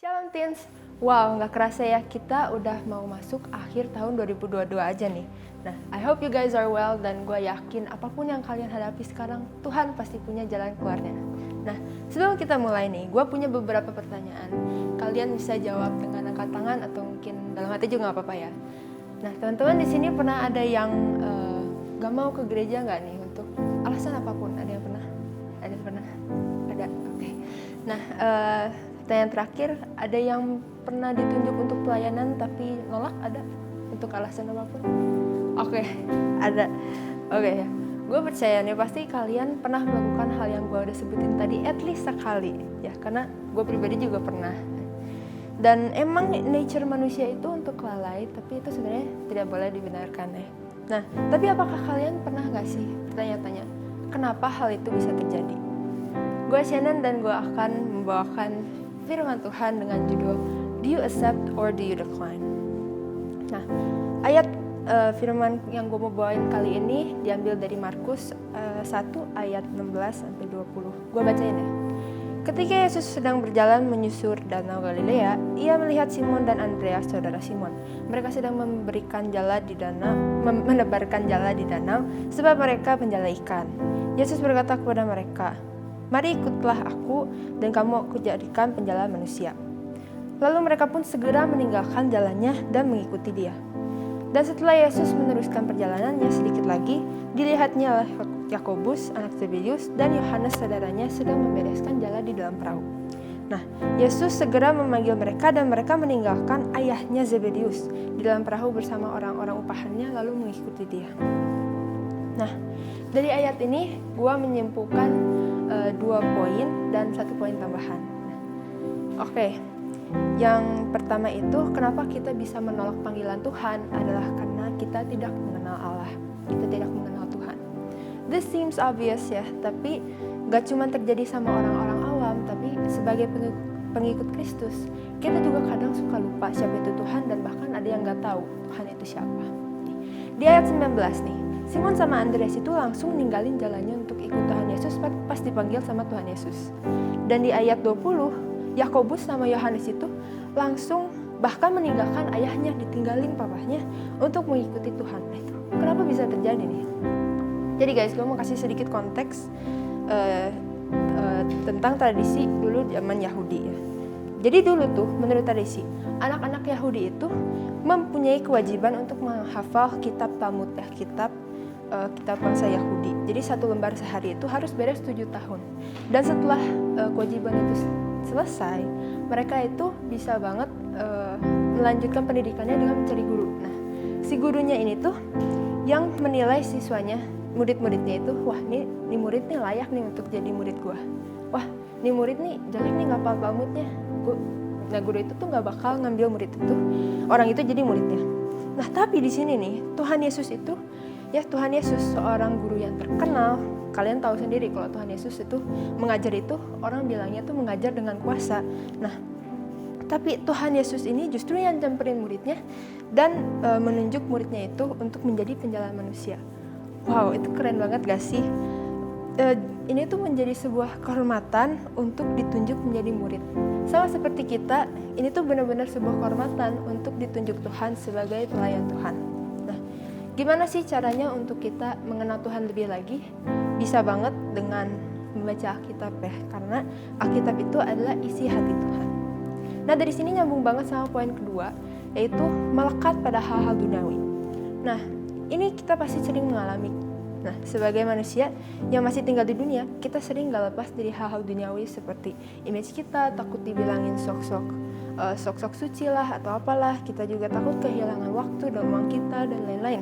Shalom Teens. Wow, nggak kerasa ya, kita udah mau masuk akhir tahun 2022 aja nih. Nah, I hope you guys are well dan gue yakin apapun yang kalian hadapi sekarang, Tuhan pasti punya jalan keluarnya. Nah, sebelum kita mulai nih, gue punya beberapa pertanyaan. Kalian bisa jawab dengan angkat tangan atau mungkin dalam hati juga nggak apa-apa ya. Nah, teman-teman di sini pernah ada yang nggak mau ke gereja nggak nih untuk alasan apapun? Ada yang pernah? Ada yang pernah? Ada. Oke. Nah, pertanyaan terakhir, ada yang pernah ditunjuk untuk pelayanan tapi nolak? Ada? Untuk alasan apapun? Oke, ada. Oke ya. Gue percaya nih pasti kalian pernah melakukan hal yang gue udah sebutin tadi at least sekali ya, karena gue pribadi juga pernah. Dan emang nature manusia itu untuk lalai, tapi itu sebenarnya tidak boleh dibenarkan ya. Nah, tapi apakah kalian pernah gak sih tanya-tanya kenapa hal itu bisa terjadi? Gue Shannon dan gue akan membawakan firman Tuhan dengan judul Do You Accept or Do You Decline? Nah, ayat firman yang gue mau bawain kali ini diambil dari Markus 1 ayat 16-20. Gue bacain ya. Ketika Yesus sedang berjalan menyusur danau Galilea, ia melihat Simon dan Andreas, saudara Simon. Mereka sedang menebarkan jala di danau sebab mereka penjala ikan. Yesus berkata kepada mereka, "Mari ikutlah aku dan kamu aku jadikan penjala manusia." Lalu mereka pun segera meninggalkan jalannya dan mengikuti dia. Dan setelah Yesus meneruskan perjalanannya sedikit lagi, dilihatnya oleh Yakobus, anak Zebedius, dan Yohanes saudaranya sedang membereskan jala di dalam perahu. Nah, Yesus segera memanggil mereka dan mereka meninggalkan ayahnya Zebedius di dalam perahu bersama orang-orang upahannya lalu mengikuti dia. Nah, dari ayat ini gua menyimpulkan 2 poin dan 1 poin tambahan. Oke. Yang pertama itu, kenapa kita bisa menolak panggilan Tuhan adalah karena kita tidak mengenal Allah. Kita tidak mengenal Tuhan. This seems obvious ya, tapi gak cuma terjadi sama orang-orang awam, tapi sebagai pengikut Kristus, kita juga kadang suka lupa siapa itu Tuhan dan bahkan ada yang gak tahu Tuhan itu siapa. Di ayat 19 nih, Simon sama Andreas itu langsung ninggalin jalannya untuk ikut Tuhan Yesus pas dipanggil sama Tuhan Yesus. Dan di ayat 20, Yakobus sama Yohanes itu langsung bahkan meninggalkan ayahnya, ditinggalin papahnya untuk mengikuti Tuhan. Nah, itu kenapa bisa terjadi nih? Jadi guys, gue mau kasih sedikit konteks tentang tradisi dulu zaman Yahudi ya. Jadi dulu tuh menurut tradisi, anak-anak Yahudi itu mempunyai kewajiban untuk menghafal kitab Talmud ya, kitab bangsa Yahudi. Jadi 1 lembar sehari itu harus beres 7 tahun. Dan setelah kewajiban itu selesai, mereka itu bisa banget melanjutkan pendidikannya dengan mencari guru. Nah, si gurunya ini tuh yang menilai siswanya, murid-muridnya itu, wah nih murid nih layak nih untuk jadi murid gua. Wah, nih murid nih jelek nih nggak hafal Talmudnya. Nah, guru itu tuh nggak bakal ngambil murid itu, orang itu jadi muridnya. Nah, tapi di sini nih Tuhan Yesus itu, ya Tuhan Yesus seorang guru yang terkenal. Kalian tahu sendiri kalau Tuhan Yesus itu mengajar itu, orang bilangnya tuh mengajar dengan kuasa. Nah, tapi Tuhan Yesus ini justru yang nyamperin muridnya dan menunjuk muridnya itu untuk menjadi penjala manusia. Wow, itu keren banget gak sih? Ini tuh menjadi sebuah kehormatan untuk ditunjuk menjadi murid. Sama seperti kita, ini tuh benar-benar sebuah kehormatan untuk ditunjuk Tuhan sebagai pelayan Tuhan. Nah, gimana sih caranya untuk kita mengenal Tuhan lebih lagi? Bisa banget dengan membaca Alkitab ya, karena Alkitab itu adalah isi hati Tuhan. Nah, dari sini nyambung banget sama poin kedua, yaitu melekat pada hal-hal duniawi. Nah, ini kita pasti sering mengalami. Nah, sebagai manusia yang masih tinggal di dunia, kita sering gak lepas dari hal-hal duniawi seperti image kita, takut dibilangin sok-sok suci lah atau apalah. Kita juga takut kehilangan waktu dan uang kita dan lain-lain.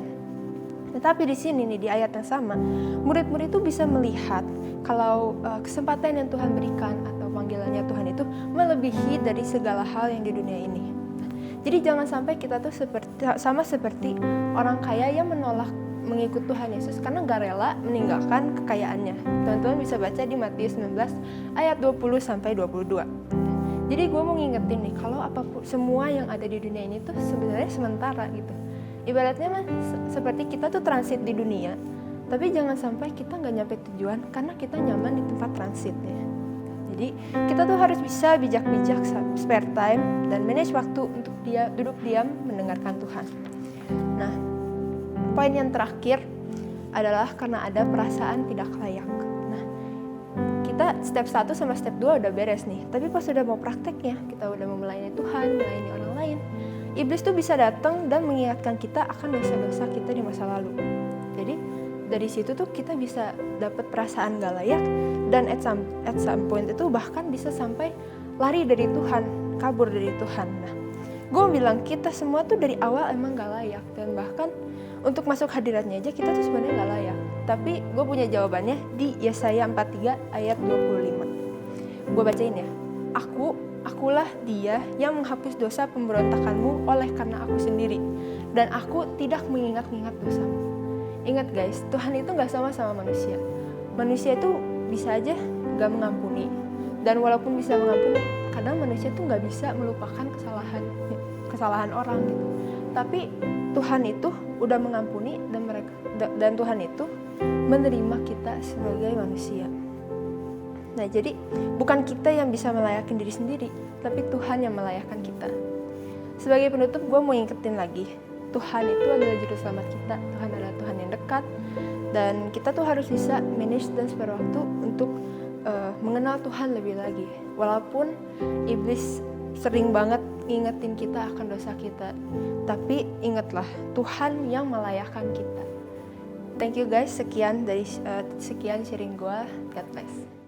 Tetapi di sini nih di ayat yang sama, murid-murid itu bisa melihat kalau kesempatan yang Tuhan berikan atau panggilannya Tuhan itu melebihi dari segala hal yang di dunia ini. Jadi jangan sampai kita tuh sama seperti orang kaya yang menolak mengikut Tuhan Yesus karena gak rela meninggalkan kekayaannya. Teman-teman bisa baca di Matius 19 ayat 20-22. Jadi gue mau ngingetin nih, kalau apapun semua yang ada di dunia ini tuh sebenarnya sementara gitu. Ibaratnya mah seperti kita tuh transit di dunia, tapi jangan sampai kita nggak nyampe tujuan karena kita nyaman di tempat transit ya. Jadi kita tuh harus bisa bijak-bijak spare time dan manage waktu untuk duduk diam mendengarkan Tuhan. Nah, poin yang terakhir adalah karena ada perasaan tidak layak. Nah, kita step 1 sama step 2 udah beres nih, tapi pas udah mau prakteknya, kita udah mau melayani Tuhan, melayani orang lain, iblis tuh bisa datang dan mengingatkan kita akan dosa-dosa kita di masa lalu. Jadi dari situ tuh kita bisa dapat perasaan gak layak, dan at some point itu bahkan bisa sampai lari dari Tuhan, kabur dari Tuhan. Nah, gue bilang kita semua tuh dari awal emang gak layak, dan bahkan untuk masuk hadiratnya aja kita tuh sebenarnya gak layak. Tapi gue punya jawabannya di Yesaya 43 ayat 25. Gue bacain ya. Akulah dia yang menghapus dosa pemberontakanmu oleh karena aku sendiri, dan aku tidak mengingat-ingat dosamu. Ingat guys, Tuhan itu gak sama manusia. Manusia itu bisa aja gak mengampuni, dan walaupun bisa mengampuni, kadang manusia tuh gak bisa melupakan kesalahan orang gitu. Tapi Tuhan itu udah mengampuni, dan Tuhan itu menerima kita sebagai manusia. Nah, jadi bukan kita yang bisa melayakin diri sendiri, tapi Tuhan yang melayakan kita. Sebagai penutup, gue mau ingetin lagi, Tuhan itu adalah juru selamat kita. Tuhan adalah Tuhan yang dekat, dan kita tuh harus bisa manage dan spare waktu untuk mengenal Tuhan lebih lagi. Walaupun iblis sering banget ngingetin kita akan dosa kita, tapi ingatlah Tuhan yang melayakan kita. Thank you guys, sekian sharing gue. God bless.